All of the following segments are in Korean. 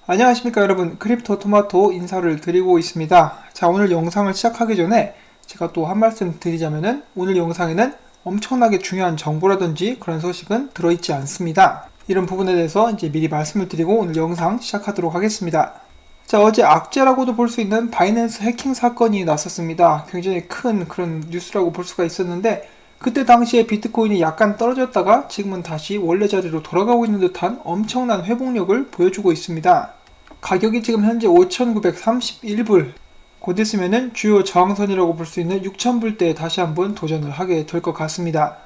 안녕하십니까 여러분, 크립토 토마토 인사를 드리고 있습니다. 자, 오늘 영상을 시작하기 전에 제가 또 한 말씀 드리자면은 오늘 영상에는 엄청나게 중요한 정보라든지 그런 소식은 들어있지 않습니다. 이런 부분에 대해서 이제 미리 말씀을 드리고 오늘 영상 시작하도록 하겠습니다. 자, 어제 악재라고도 볼 수 있는 바이낸스 해킹 사건이 났었습니다. 굉장히 큰 그런 뉴스라고 볼 수가 있었는데, 그때 당시에 비트코인이 약간 떨어졌다가 지금은 다시 원래 자리로 돌아가고 있는 듯한 엄청난 회복력을 보여주고 있습니다. 가격이 지금 현재 5,931불, 곧 있으면은 주요 저항선이라고 볼 수 있는 6,000불대에 다시 한번 도전을 하게 될 것 같습니다.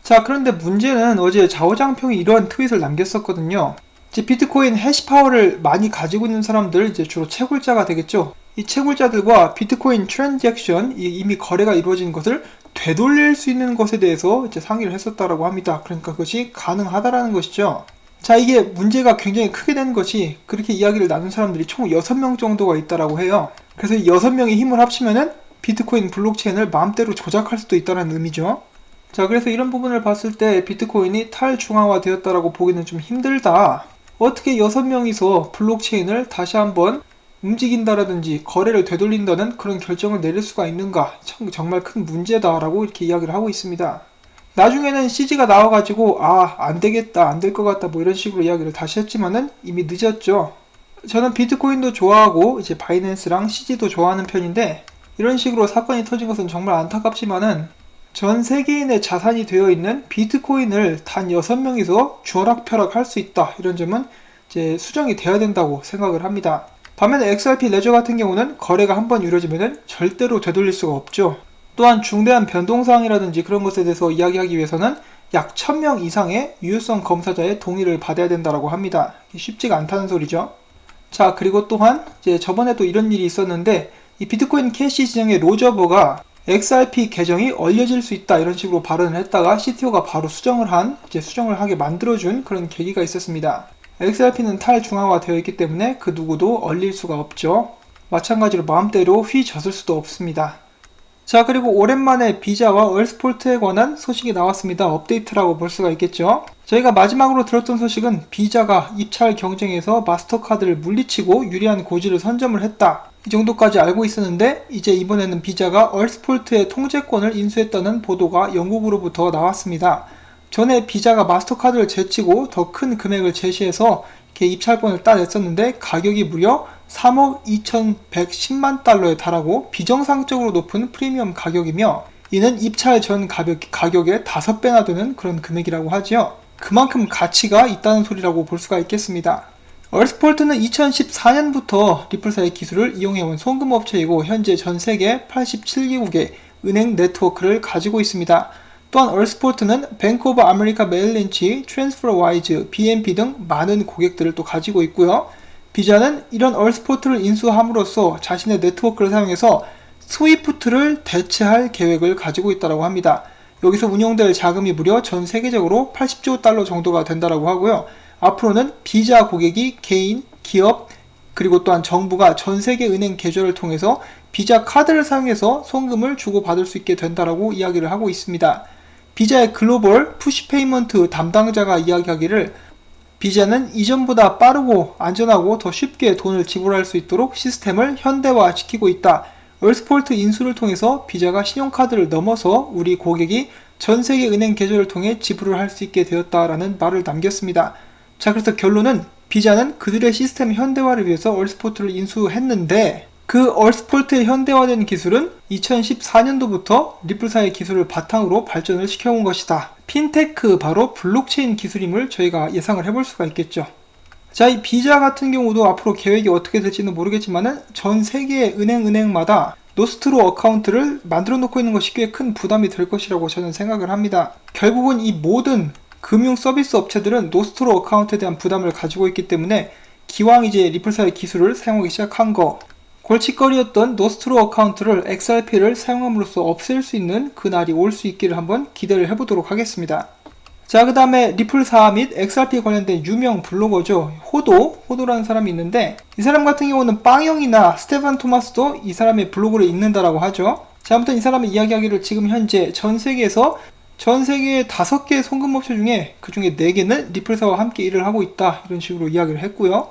자, 그런데 문제는 어제 좌우장평이 이러한 트윗을 남겼었거든요. 이제 비트코인 해시파워를 많이 가지고 있는 사람들, 이제 주로 채굴자가 되겠죠. 이 채굴자들과 비트코인 트랜잭션, 이미 거래가 이루어진 것을 되돌릴 수 있는 것에 대해서 이제 상의를 했었다라고 합니다. 그러니까 그것이 가능하다라는 것이죠. 자, 이게 문제가 굉장히 크게 된 것이, 그렇게 이야기를 나눈 사람들이 총 6명 정도가 있다라고 해요. 그래서 이 6명이 힘을 합치면은 비트코인 블록체인을 마음대로 조작할 수도 있다는 의미죠. 자, 그래서 이런 부분을 봤을 때 비트코인이 탈중앙화 되었다라고 보기는 좀 힘들다. 어떻게 6명이서 블록체인을 다시 한번 움직인다라든지 거래를 되돌린다는 그런 결정을 내릴 수가 있는가, 정말 큰 문제다라고 이렇게 이야기를 하고 있습니다. 나중에는 CG가 나와가지고 안되겠다, 안 될 것 같다, 뭐 이런 식으로 이야기를 다시 했지만은 이미 늦었죠. 저는 비트코인도 좋아하고 이제 바이낸스랑 CG도 좋아하는 편인데, 이런 식으로 사건이 터진 것은 정말 안타깝지만은 전 세계인의 자산이 되어 있는 비트코인을 단 6명이서 주락펴락 할 수 있다, 이런 점은 이제 수정이 돼야 된다고 생각을 합니다. 반면에 XRP 레저 같은 경우는 거래가 한번 이루어지면 절대로 되돌릴 수가 없죠. 또한 중대한 변동사항이라든지 그런 것에 대해서 이야기하기 위해서는 약 1000명 이상의 유효성 검사자의 동의를 받아야 된다고 합니다. 쉽지가 않다는 소리죠. 자, 그리고 또한 이제 저번에도 이런 일이 있었는데, 이 비트코인 캐시 진영의 로저버가 XRP 계정이 얼려질 수 있다, 이런 식으로 발언을 했다가 CTO가 바로 수정을 하게 만들어준 그런 계기가 있었습니다. XRP는 탈중앙화 되어 있기 때문에 그 누구도 얼릴 수가 없죠. 마찬가지로 마음대로 휘젓을 수도 없습니다. 자, 그리고 오랜만에 비자와 얼스폴트에 관한 소식이 나왔습니다. 업데이트라고 볼 수가 있겠죠. 저희가 마지막으로 들었던 소식은 비자가 입찰 경쟁에서 마스터카드를 물리치고 유리한 고지를 선점을 했다, 이 정도까지 알고 있었는데, 이제 이번에는 비자가 얼스폴트의 통제권을 인수했다는 보도가 영국으로부터 나왔습니다. 전에 비자가 마스터카드를 제치고 더 큰 금액을 제시해서 이렇게 입찰권을 따냈었는데, 가격이 무려 3억 2110만 달러에 달하고 비정상적으로 높은 프리미엄 가격이며, 이는 입찰 전 가격의 5배나 되는 그런 금액이라고 하지요. 그만큼 가치가 있다는 소리라고 볼 수가 있겠습니다. 얼스폴트는 2014년부터 리플사의 기술을 이용해온 송금업체이고, 현재 전 세계 87개국의 은행 네트워크를 가지고 있습니다. 또한 얼스폴트는 뱅크 오브 아메리카 메릴린치, 트랜스퍼와이즈, BNP 등 많은 고객들을 또 가지고 있고요. 비자는 이런 얼스폴트를 인수함으로써 자신의 네트워크를 사용해서 스위프트를 대체할 계획을 가지고 있다고 합니다. 여기서 운용될 자금이 무려 전 세계적으로 80조 달러 정도가 된다고 하고요. 앞으로는 비자 고객이 개인, 기업, 그리고 또한 정부가 전 세계 은행 계좌를 통해서 비자 카드를 사용해서 송금을 주고받을 수 있게 된다고 이야기를 하고 있습니다. 비자의 글로벌 푸시페이먼트 담당자가 이야기하기를, 비자는 이전보다 빠르고 안전하고 더 쉽게 돈을 지불할 수 있도록 시스템을 현대화시키고 있다. 얼스폴트 인수를 통해서 비자가 신용카드를 넘어서 우리 고객이 전 세계 은행 계좌를 통해 지불을 할 수 있게 되었다라는 말을 남겼습니다. 자, 그래서 결론은 비자는 그들의 시스템 현대화를 위해서 얼스폴트를 인수했는데, 그 얼스폴트의 현대화된 기술은 2014년도부터 리플사의 기술을 바탕으로 발전을 시켜온 것이다. 핀테크, 바로 블록체인 기술임을 저희가 예상을 해볼 수가 있겠죠. 자, 이 비자 같은 경우도 앞으로 계획이 어떻게 될지는 모르겠지만은 전 세계의 은행마다 노스트로 어카운트를 만들어 놓고 있는 것이 꽤 큰 부담이 될 것이라고 저는 생각을 합니다. 결국은 이 모든 금융 서비스 업체들은 노스트로 어카운트에 대한 부담을 가지고 있기 때문에, 기왕 이제 리플사의 기술을 사용하기 시작한 거, 골칫거리였던 노스트로 어카운트를 XRP를 사용함으로써 없앨 수 있는 그날이 올 수 있기를 한번 기대를 해보도록 하겠습니다. 자, 그 다음에 리플사 및 XRP 관련된 유명 블로거죠. 호도라는 사람이 있는데, 이 사람 같은 경우는 빵형이나 스테판 토마스도 이 사람의 블로그를 읽는다라고 하죠. 자, 아무튼 이 사람이 이야기하기를 지금 현재 전 세계의 5개의 송금업체 중에 그 중에 4개는 리플사와 함께 일을 하고 있다, 이런 식으로 이야기를 했고요.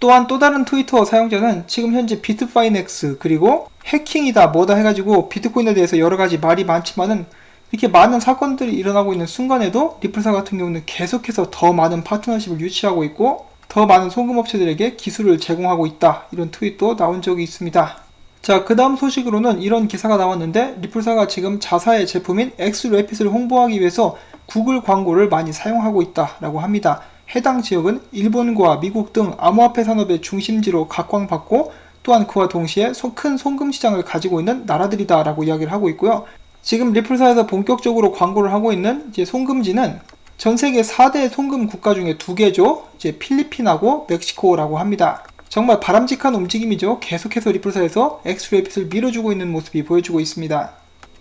또한 또 다른 트위터 사용자는 지금 현재 비트파이넥스 그리고 해킹이다 뭐다 해가지고 비트코인에 대해서 여러가지 말이 많지만은 이렇게 많은 사건들이 일어나고 있는 순간에도 리플사 같은 경우는 계속해서 더 많은 파트너십을 유치하고 있고 더 많은 소금업체들에게 기술을 제공하고 있다, 이런 트윗도 나온 적이 있습니다. 자, 그 다음 소식으로는 이런 기사가 나왔는데 리플사가 지금 자사의 제품인 엑스래핏을 홍보하기 위해서 구글 광고를 많이 사용하고 있다라고 합니다. 해당 지역은 일본과 미국 등 암호화폐 산업의 중심지로 각광받고 또한 그와 동시에 큰 송금 시장을 가지고 있는 나라들이다 라고 이야기를 하고 있고요. 지금 리플사에서 본격적으로 광고를 하고 있는 이제 송금지는 전 세계 4대 송금 국가 중에 2개죠. 이제 필리핀하고 멕시코라고 합니다. 정말 바람직한 움직임이죠. 계속해서 리플사에서 엑스래핏을 밀어주고 있는 모습이 보여주고 있습니다.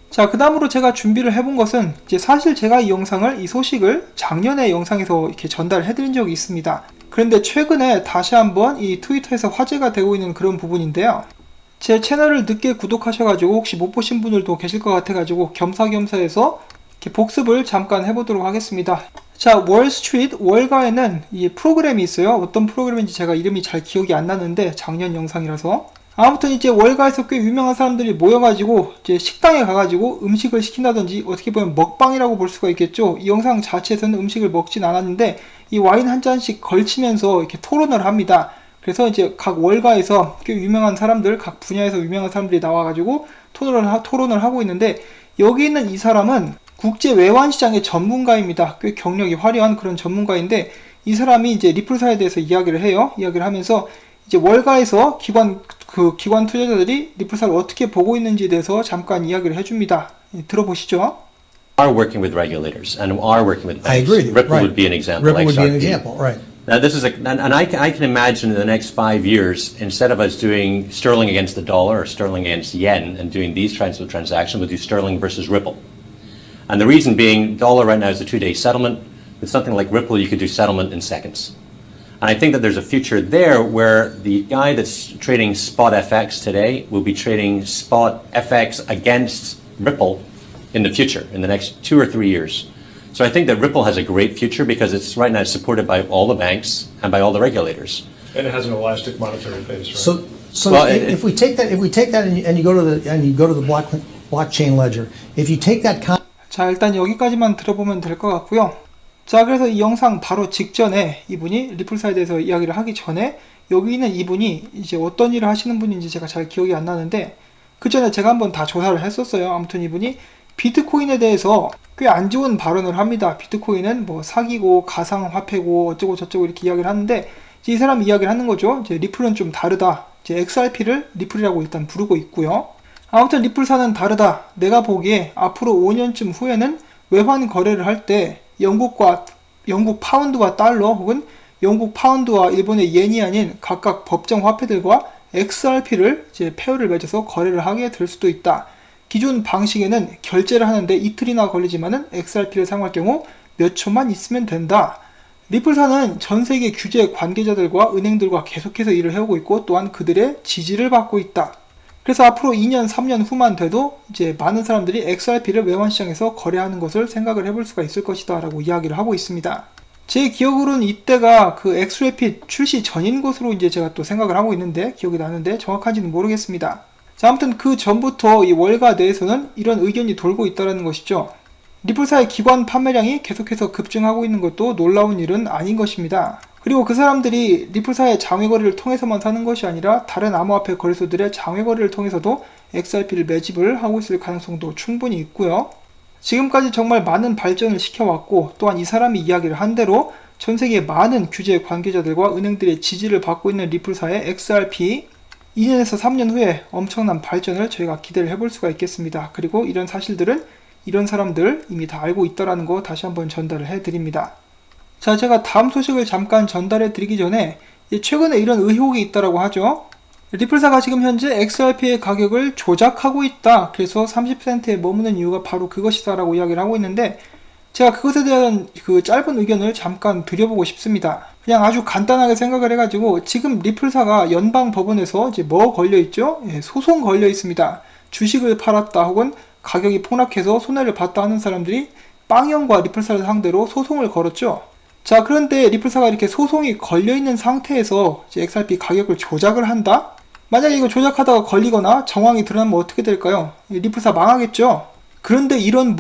자, 그 다음으로 제가 준비를 해본 것은 이제 사실 제가 이 소식을 작년에 영상에서 이렇게 전달을 해드린 적이 있습니다. 그런데 최근에 다시 한번 이 트위터에서 화제가 되고 있는 그런 부분인데요. 제 채널을 늦게 구독하셔가지고 혹시 못 보신 분들도 계실 것 같아가지고 겸사겸사해서 이렇게 복습을 잠깐 해보도록 하겠습니다. 자, 월스트리트 월가에는 이 프로그램이 있어요. 어떤 프로그램인지 제가 이름이 잘 기억이 안 나는데 작년 영상이라서 아무튼 이제 월가에서 꽤 유명한 사람들이 모여가지고 이제 식당에 가가지고 음식을 시킨다든지 어떻게 보면 먹방이라고 볼 수가 있겠죠. 이 영상 자체에서는 음식을 먹진 않았는데 이 와인 한 잔씩 걸치면서 이렇게 토론을 합니다. 그래서 이제 각 월가에서 꽤 유명한 사람들, 각 분야에서 유명한 사람들이 나와가지고 토론을 하고 있는데 여기 있는 이 사람은 국제 외환 시장의 전문가입니다. 꽤 경력이 화려한 그런 전문가인데 이 사람이 이제 리플사에 대해서 이야기를 해요. 이야기를 하면서 이제 월가에서 기관 투자자들이 리플사를 어떻게 보고 있는지에 대해서 잠깐 이야기를 해줍니다. 들어보시죠. Are working with regulators and are working with banks. I agree. Ripple Right. would be an example. Ripple would be an XRP. example, right? Now this is I can imagine in the next 5 years, instead of us doing sterling against the dollar or sterling against yen and doing these kinds of transactions, we'll do sterling versus Ripple. And the reason being, dollar right now is a 2-day settlement. With something like Ripple, you could do settlement in seconds. And I think that there's a future there where the guy that's trading spot FX today will be trading spot FX against Ripple in the future, in the next 2 or 3 years. So I think that Ripple has a great future because it's right now supported by all the banks and by all the regulators. And it has an elastic monetary base, right? So Well, if we take that and you go to the blockchain ledger, if you take that 자, 일단 여기까지만 들어보면 될 것 같고요. 자, 그래서 이 영상 바로 직전에 이분이 리플사에 대해서 이야기를 하기 전에 여기 있는 이분이 이제 어떤 일을 하시는 분인지 제가 잘 기억이 안 나는데 그 전에 제가 한번 다 조사를 했었어요. 아무튼 이분이 비트코인에 대해서 꽤 안 좋은 발언을 합니다. 비트코인은 뭐 사기고 가상화폐고 어쩌고 저쩌고 이렇게 이야기를 하는데 이 사람이 이야기를 하는 거죠. 이제 리플은 좀 다르다. 이제 XRP를 리플이라고 일단 부르고 있고요. 아무튼 리플사는 다르다. 내가 보기에 앞으로 5년쯤 후에는 외환 거래를 할 때 영국 파운드와 달러 혹은 영국 파운드와 일본의 yen이 아닌 각각 법정 화폐들과 XRP를 이제 페어를 맺어서 거래를 하게 될 수도 있다. 기존 방식에는 결제를 하는데 이틀이나 걸리지만은 XRP를 사용할 경우 몇 초만 있으면 된다. 리플사는 전 세계 규제 관계자들과 은행들과 계속해서 일을 해오고 있고 또한 그들의 지지를 받고 있다. 그래서 앞으로 2년, 3년 후만 돼도 이제 많은 사람들이 XRP를 외환시장에서 거래하는 것을 생각을 해볼 수가 있을 것이다 라고 이야기를 하고 있습니다. 제 기억으로는 이때가 그 XRP 출시 전인 것으로 이제 제가 또 생각을 하고 있는데 기억이 나는데 정확한지는 모르겠습니다. 자, 아무튼 그 전부터 이 월가 내에서는 이런 의견이 돌고 있다는 것이죠. 리플사의 기관 판매량이 계속해서 급증하고 있는 것도 놀라운 일은 아닌 것입니다. 그리고 그 사람들이 리플사의 장외거래를 통해서만 사는 것이 아니라 다른 암호화폐 거래소들의 장외거래를 통해서도 XRP를 매집을 하고 있을 가능성도 충분히 있고요. 지금까지 정말 많은 발전을 시켜왔고 또한 이 사람이 이야기를 한 대로 전 세계 많은 규제 관계자들과 은행들의 지지를 받고 있는 리플사의 XRP 2년에서 3년 후에 엄청난 발전을 저희가 기대를 해볼 수가 있겠습니다. 그리고 이런 사실들은 이런 사람들 이미 다 알고 있다라는 거 다시 한번 전달을 해드립니다. 자, 제가 다음 소식을 잠깐 전달해 드리기 전에 최근에 이런 의혹이 있다라고 하죠. 리플사가 지금 현재 XRP의 가격을 조작하고 있다. 그래서 30센트에 머무는 이유가 바로 그것이다 라고 이야기를 하고 있는데 제가 그것에 대한 그 짧은 의견을 잠깐 드려보고 싶습니다. 그냥 아주 간단하게 생각을 해가지고 지금 리플사가 연방 법원에서 이제 뭐 걸려있죠? 소송 걸려 있습니다. 주식을 팔았다 혹은 가격이 폭락해서 손해를 봤다 하는 사람들이 빵형과 리플사를 상대로 소송을 걸었죠. 자, 그런데 리플사가 이렇게 소송이 걸려있는 상태에서 이제 XRP 가격을 조작을 한다? 만약에 이거 조작하다가 걸리거나 정황이 드러나면 어떻게 될까요? 리플사 망하겠죠? 그런데 이런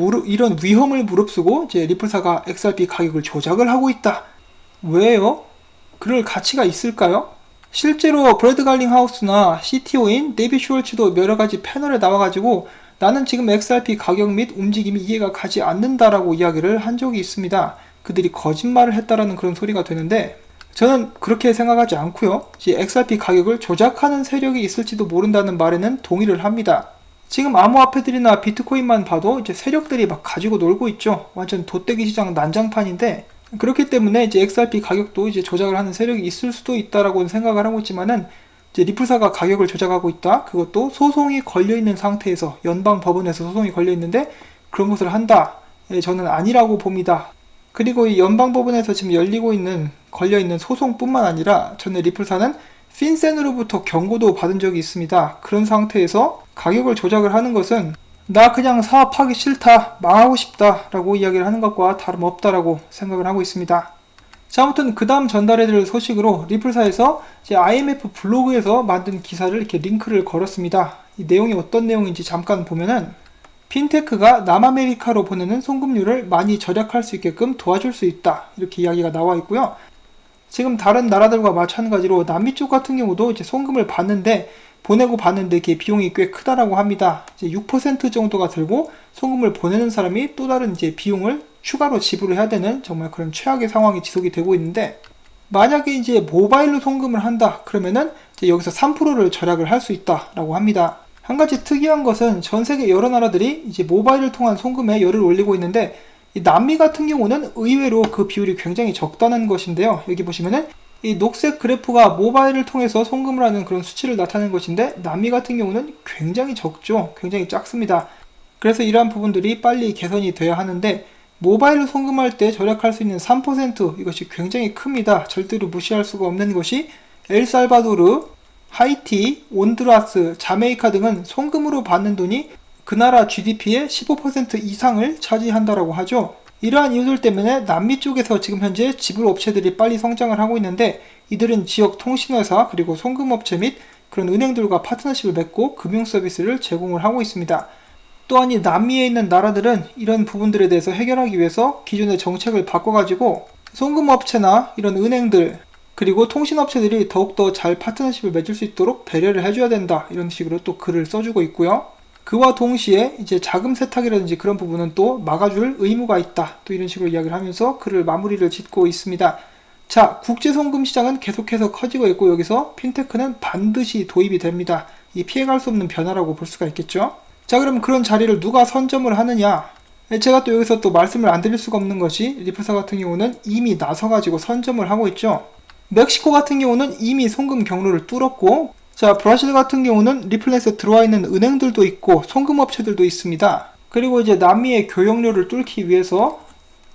위험을 무릅쓰고 이제 리플사가 XRP 가격을 조작을 하고 있다. 왜요? 그럴 가치가 있을까요? 실제로 브래드 갈링하우스나 CTO인 데이빗 슈월츠도 여러가지 패널에 나와가지고 나는 지금 XRP 가격 및 움직임이 이해가 가지 않는다라고 이야기를 한 적이 있습니다. 그들이 거짓말을 했다라는 그런 소리가 되는데 저는 그렇게 생각하지 않고요. XRP 가격을 조작하는 세력이 있을지도 모른다는 말에는 동의를 합니다. 지금 암호화폐들이나 비트코인만 봐도 이제 세력들이 막 가지고 놀고 있죠. 완전 돗대기 시장 난장판인데 그렇기 때문에 이제 XRP 가격도 이제 조작을 하는 세력이 있을 수도 있다라고 생각을 하고 있지만은 이제 리플사가 가격을 조작하고 있다. 그것도 소송이 걸려 있는 상태에서 연방 법원에서 소송이 걸려 있는데 그런 것을 한다. 저는 아니라고 봅니다. 그리고 이 연방 법원에서 지금 걸려 있는 소송뿐만 아니라 전에 리플사는 핀센으로부터 경고도 받은 적이 있습니다. 그런 상태에서 가격을 조작을 하는 것은 나 그냥 사업하기 싫다, 망하고 싶다 라고 이야기를 하는 것과 다름없다라고 생각을 하고 있습니다. 자, 아무튼 그 다음 전달해드릴 소식으로 리플사에서 이제 IMF 블로그에서 만든 기사를 이렇게 링크를 걸었습니다. 이 내용이 어떤 내용인지 잠깐 보면은 핀테크가 남아메리카로 보내는 송금률을 많이 절약할 수 있게끔 도와줄 수 있다. 이렇게 이야기가 나와 있고요. 지금 다른 나라들과 마찬가지로 남미 쪽 같은 경우도 이제 송금을 보내고 받는데 이게 비용이 꽤 크다라고 합니다. 이제 6% 정도가 들고 송금을 보내는 사람이 또 다른 이제 비용을 추가로 지불을 해야 되는 정말 그런 최악의 상황이 지속이 되고 있는데 만약에 이제 모바일로 송금을 한다 그러면은 이제 여기서 3%를 절약을 할 수 있다라고 합니다. 한 가지 특이한 것은 전 세계 여러 나라들이 이제 모바일을 통한 송금에 열을 올리고 있는데 이 남미 같은 경우는 의외로 그 비율이 굉장히 적다는 것인데요. 여기 보시면은 이 녹색 그래프가 모바일을 통해서 송금을 하는 그런 수치를 나타내는 것인데 남미 같은 경우는 굉장히 적죠. 굉장히 작습니다. 그래서 이러한 부분들이 빨리 개선이 돼야 하는데 모바일로 송금할 때 절약할 수 있는 3% 이것이 굉장히 큽니다. 절대로 무시할 수가 없는 것이 엘살바도르, 하이티, 온두라스, 자메이카 등은 송금으로 받는 돈이 그 나라 GDP의 15% 이상을 차지한다라고 하죠. 이러한 이유들 때문에 남미 쪽에서 지금 현재 지불 업체들이 빨리 성장을 하고 있는데 이들은 지역 통신회사 그리고 송금업체 및 그런 은행들과 파트너십을 맺고 금융 서비스를 제공을 하고 있습니다. 또한 이 남미에 있는 나라들은 이런 부분들에 대해서 해결하기 위해서 기존의 정책을 바꿔가지고 송금업체나 이런 은행들 그리고 통신업체들이 더욱더 잘 파트너십을 맺을 수 있도록 배려를 해줘야 된다 이런 식으로 또 글을 써주고 있고요. 그와 동시에 이제 자금 세탁이라든지 그런 부분은 또 막아줄 의무가 있다. 또 이런 식으로 이야기를 하면서 글을 마무리를 짓고 있습니다. 자, 국제송금 시장은 계속해서 커지고 있고 여기서 핀테크는 반드시 도입이 됩니다. 이 피해갈 수 없는 변화라고 볼 수가 있겠죠. 자, 그럼 그런 자리를 누가 선점을 하느냐? 제가 또 여기서 또 말씀을 안 드릴 수가 없는 것이 리플사 같은 경우는 이미 나서가지고 선점을 하고 있죠. 멕시코 같은 경우는 이미 송금 경로를 뚫었고 자, 브라질 같은 경우는 리플렛에 들어와 있는 은행들도 있고 송금업체들도 있습니다. 그리고 이제 남미의 교역료를 뚫기 위해서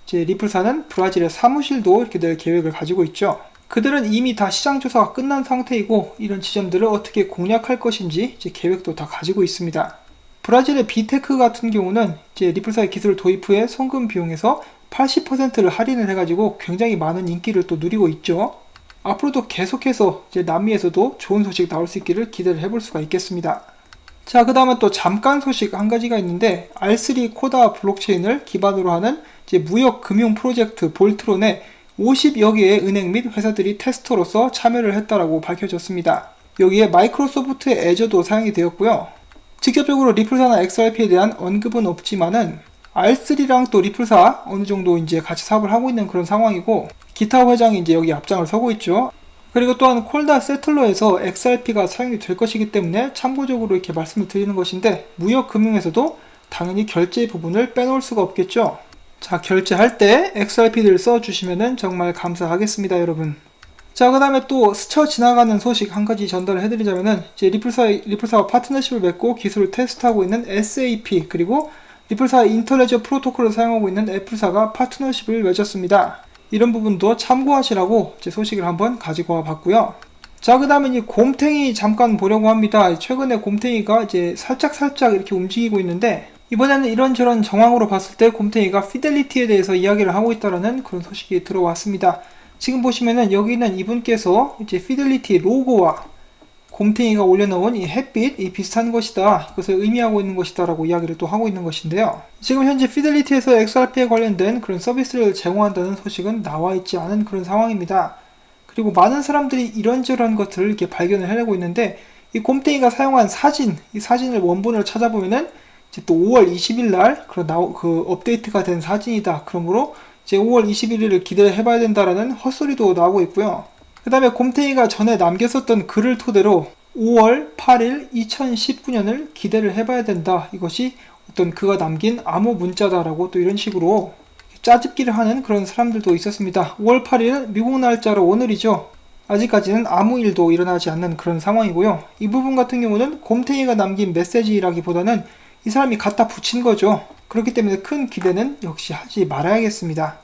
이제 리플사는 브라질의 사무실도 이렇게 낼 계획을 가지고 있죠. 그들은 이미 다 시장 조사가 끝난 상태이고 이런 지점들을 어떻게 공략할 것인지 이제 계획도 다 가지고 있습니다. 브라질의 비테크 같은 경우는 이제 리플사의 기술을 도입 후에 송금 비용에서 80%를 할인을 해가지고 굉장히 많은 인기를 또 누리고 있죠. 앞으로도 계속해서 이제 남미에서도 좋은 소식 나올 수 있기를 기대를 해볼 수가 있겠습니다. 자, 그 다음에 또 잠깐 소식 한 가지가 있는데 R3 코다 블록체인을 기반으로 하는 이제 무역 금융 프로젝트 볼트론에 50여 개의 은행 및 회사들이 테스터로서 참여를 했다라고 밝혀졌습니다. 여기에 마이크로소프트의 애저도 사용이 되었고요. 직접적으로 리플사나 XRP에 대한 언급은 없지만은 R3랑 또 리플사 어느 정도 이제 같이 사업을 하고 있는 그런 상황이고 기타 회장이 이제 여기 앞장을 서고 있죠. 그리고 또한 콜다 세틀러에서 XRP가 사용이 될 것이기 때문에 참고적으로 이렇게 말씀을 드리는 것인데 무역 금융에서도 당연히 결제 부분을 빼놓을 수가 없겠죠. 자, 결제할 때 XRP를 써주시면은 정말 감사하겠습니다, 여러분. 자, 그 다음에 또 스쳐 지나가는 소식 한 가지 전달을 해드리자면은 이제 리플사와 파트너십을 맺고 기술을 테스트하고 있는 SAP 그리고 리플사의 인터레저 프로토콜을 사용하고 있는 애플사가 파트너십을 맺었습니다. 이런 부분도 참고하시라고 제 소식을 한번 가지고 와 봤고요. 자, 그 다음에 이 곰탱이 잠깐 보려고 합니다. 최근에 곰탱이가 이제 살짝 이렇게 움직이고 있는데 이번에는 이런저런 정황으로 봤을 때 곰탱이가 피델리티에 대해서 이야기를 하고 있다라는 그런 소식이 들어왔습니다. 지금 보시면은 여기 있는 이분께서 이제 피델리티 로고와 곰탱이가 올려놓은 이 햇빛이 비슷한 것이다. 이것을 의미하고 있는 것이다 라고 이야기를 또 하고 있는 것인데요. 지금 현재 피델리티에서 XRP에 관련된 그런 서비스를 제공한다는 소식은 나와 있지 않은 그런 상황입니다. 그리고 많은 사람들이 이런저런 것들을 이렇게 발견을 해내고 있는데, 이 곰탱이가 사용한 사진, 이 사진을 원본을 찾아보면은 이제 또 5월 20일 날 그 업데이트가 된 사진이다. 그러므로 이제 5월 21일을 기대해봐야 된다라는 헛소리도 나오고 있고요. 그 다음에 곰탱이가 전에 남겼었던 글을 토대로 5월 8일 2019년을 기대를 해봐야 된다. 이것이 어떤 그가 남긴 암호 문자다라고 또 이런 식으로 짜집기를 하는 그런 사람들도 있었습니다. 5월 8일 미국 날짜로 오늘이죠. 아직까지는 아무 일도 일어나지 않는 그런 상황이고요. 이 부분 같은 경우는 곰탱이가 남긴 메시지라기보다는 이 사람이 갖다 붙인 거죠. 그렇기 때문에 큰 기대는 역시 하지 말아야겠습니다.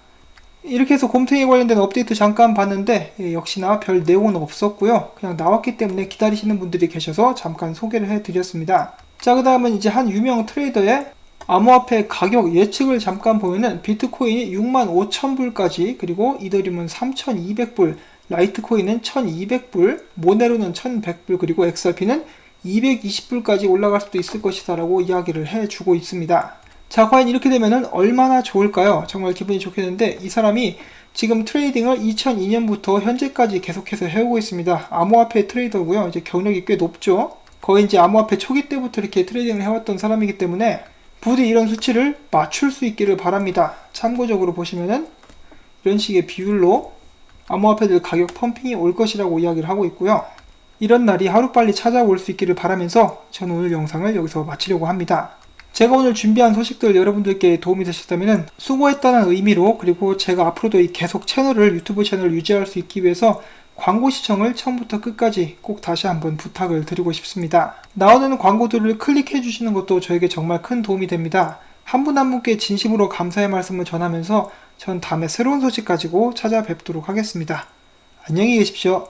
이렇게 해서 곰탱이 관련된 업데이트 잠깐 봤는데 역시나 별 내용은 없었고요. 그냥 나왔기 때문에 기다리시는 분들이 계셔서 잠깐 소개를 해드렸습니다. 자, 그 다음은 이제 한 유명 트레이더의 암호화폐 가격 예측을 잠깐 보면은 비트코인이 65,000불까지, 그리고 이더리움은 3,200불, 라이트코인은 1,200불, 모네로는 1,100불, 그리고 XRP는 220불까지 올라갈 수도 있을 것이다 라고 이야기를 해주고 있습니다. 자, 과연 이렇게 되면은 얼마나 좋을까요? 정말 기분이 좋겠는데, 이 사람이 지금 트레이딩을 2002년부터 현재까지 계속해서 해오고 있습니다. 암호화폐 트레이더고요. 이제 경력이 꽤 높죠. 거의 이제 암호화폐 초기 때부터 이렇게 트레이딩을 해왔던 사람이기 때문에 부디 이런 수치를 맞출 수 있기를 바랍니다. 참고적으로 보시면은 이런 식의 비율로 암호화폐들 가격 펌핑이 올 것이라고 이야기를 하고 있고요. 이런 날이 하루빨리 찾아올 수 있기를 바라면서 저는 오늘 영상을 여기서 마치려고 합니다. 제가 오늘 준비한 소식들 여러분들께 도움이 되셨다면 수고했다는 의미로, 그리고 제가 앞으로도 계속 유튜브 채널을 유지할 수 있기 위해서 광고 시청을 처음부터 끝까지 꼭 다시 한번 부탁을 드리고 싶습니다. 나오는 광고들을 클릭해 주시는 것도 저에게 정말 큰 도움이 됩니다. 한 분 한 분께 진심으로 감사의 말씀을 전하면서 전 다음에 새로운 소식 가지고 찾아뵙도록 하겠습니다. 안녕히 계십시오.